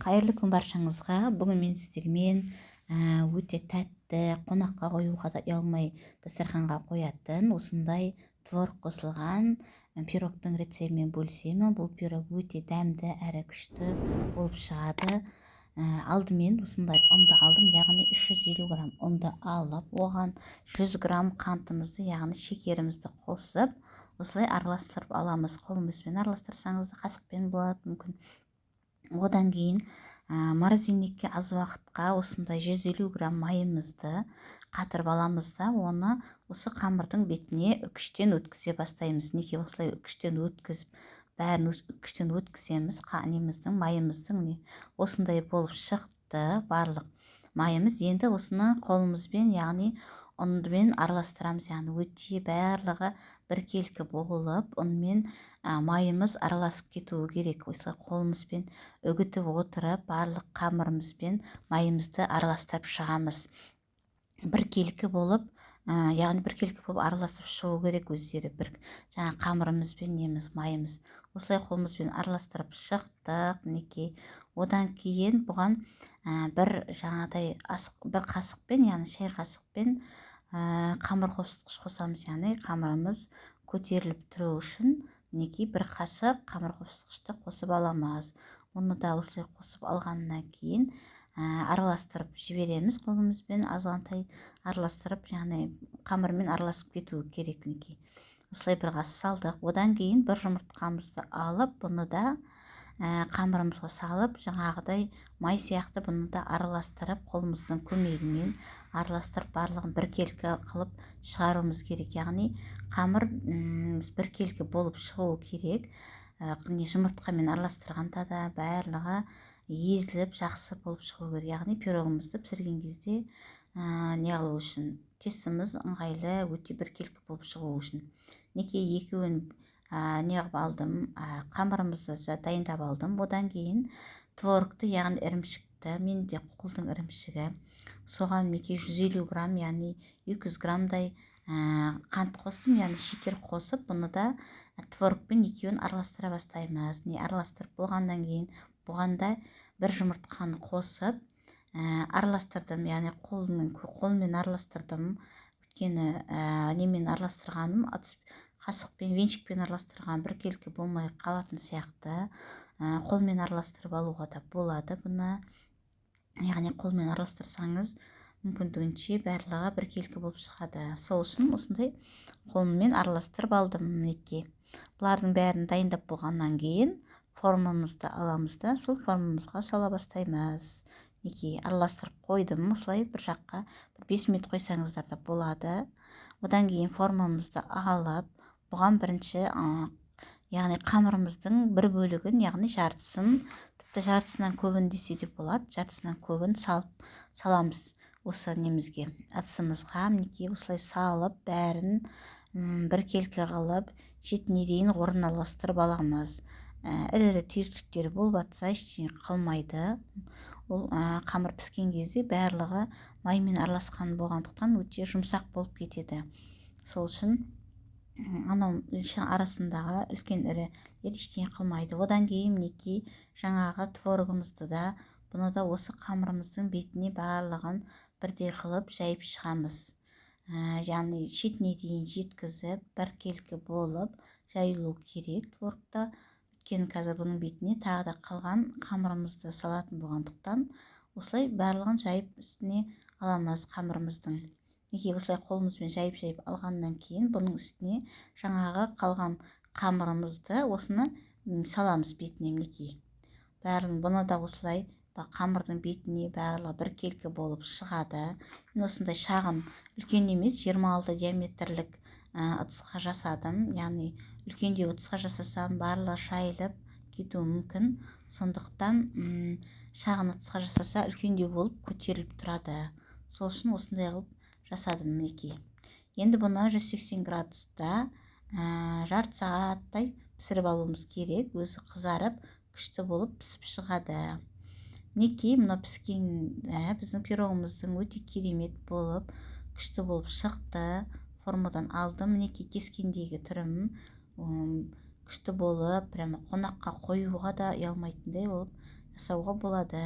Қайырлы күн баршаңызға. Бүгін мен сіздермен өте тәтті, қонаққа қоюға да ұялмай дастарханға қоятын осындай творог қосылған пирогтың рецептімен бөлісемін. Бұл пирог өте дәмді әрі күшті болып шығады. Алдымен осындай ұнды алдым, яғни 350 грамм ұнды алып, оған 100 грамм қантымызды, яғни шекерімізді қосып, осылай араластырып аламыз. Қолымызбен араластырсаңыз да, қасықпен болады мүмкін. Одан кейін морозильникке аз уақытқа осындай 150 грамм майымызды қатырып аламыз да, оны осы қамырдың бетіне үкіштен өткізе бастаймыз. Неге осылай үкіштен өткізіп, бәрін үкіштен өткіземіз, неміздің майымыздың осындай болып шықты барлық майымыз. Енді осыны қолымызбен, яғни ұнмен араластырамыз, яғни өте барлығы біркелкі болып, ұнмен майымыз араласып кетуі керек. Осылай қолымызбен үгітіп отырып, барлық қамырымызбен майымызды араластырып шығамыз. Біркелкі болып, яғни біркелкі болып араласып шығу керек өздері. Жаңа қамырымызбен майымыз. Осылай қолымызбен араластырып шықтық. Мінекей. Одан кейін бұған бір қасықпен, яғни шай қасықпен қамыр қосамыз, яғни қамырымыз көтеріліп тұру үшін мінекей бір қасық қамыр қосқышты қосып аламыз. Оны да осылай қосып алғаннан кейін араластырып жібереміз. Қолымызбен азғантай араластырып, яғни қамырмен араласып кетуі керек. Мінекей. Осылай бір қас салдық. Одан кейін бір жұмыртқамызды алып, бұны да қамырымызға салып, жаңағыдай май сияқты бұны да араластырып, қолымыздың көмегімен араластырып, барлығын біркелкі қылып шығаруымыз керек. Яғни қамыр біркелкі болып шығуы керек. Жұмыртқамен араластырғанда да барлығы езіліп жақсы болып шығу керек. Яғни пирогымызды пісірген кезде неғылу үшін, тестіміз ыңғайлы, өте біркелкі болып шығу үшін. Неке екеуін неғып алдым, қамырымызды дайындап алдым. Одан кейін творогты, яғни ірімшікті, менде қолдың ірімшігі, соған неке 150 грамм, яғни 200 граммдай қант қостым, яғни шекер қосып, бұны да творогпен екеуін араластыра бастаймыз. Араластырып болғаннан кейін бұғанда бір жұмыртқаны қосып араластырдым, яғни қолмен араластырдым. Өйткені немен араластырғаным, қасықпен, венчикпен араластырған біркелкі болмай қалатын сияқты. Қолмен араластырып алуға да болады бұны. Яғни қолмен араластырсаңыз мүмкіндігінше барлығы біркелкі болып шығады. Сол үшін осындай қолмен араластырып алдым. Мінекей. Бұлардың бәрін дайындап болғаннан кейін формамызды аламыз да, сол формамызға сала бастаймыз. Араластырып қойдым. Осылай бір жаққа 5 минут қойсаңыздар да болады. Одан кейін формамызды алып, бұған бірінші, яғни қамырымыздың бір бөлігін, яғни жартысын, тіпті жартысынан көбін десе де болады, жартысынан көбін саламыз осы немізге, ыдысымызға. Мінекей осылай салып, бәрін біркелкі қылып, шетіне дейін орналастырып аламыз. Ірі түйіршіктері болып жатса ештеңе қылмайды. Ол қамыр піскен кезде барлығы маймен араласқан болғандықтан өте жұмсақ болып кетеді. Сол үшін анау арасындағы үлкен ірі ештеңе қылмайды. Одан кейін мінекей жаңағы творогымызды да, бұны да осы қамырымыздың бетіне барлығын бірдей қылып жайып шығамыз. Яғни шетіне дейін жеткізіп, біркелкі болып жайылу керек творогта. Өйткені қазір бұның бетіне тағы да қалған қамырымызды салатын болғандықтан осылай барлығын жайып үстіне аламыз қамырымыздың. Осылай қолымызбен жайып алғаннан кейін бұның үстіне жаңағы қалған қамырымызды осыны саламыз бетіне. Мінекей. Бәрін бұны да осылай қамырдың бетіне барлығы біркелкі болып шығады. Мен осындай шағын, үлкен емес, 26 диаметрлік ыдысқа жасадым. Яғни үлкендеу ыдысқа жасасам барлығы шайылып кетуі мүмкін. Сондықтан шағын ыдысқа жасаса үлкендеу болып көтеріліп тұрады. Сол үшін осындай қылып жасадым. Мінекей. Енді бұны 180 градуста жарты сағаттай пісіріп алуымыз керек. Өзі қызарып, күшті болып пісіп шығады. Мінекей, мына піскен біздің пирогымыздың өте керемет болып, күшті болып шықты. Формадан алдым. Мінекей кескендегі түрім күшті болып, прямо қонаққа қоюға да ұялмайтындай болып жасауға болады.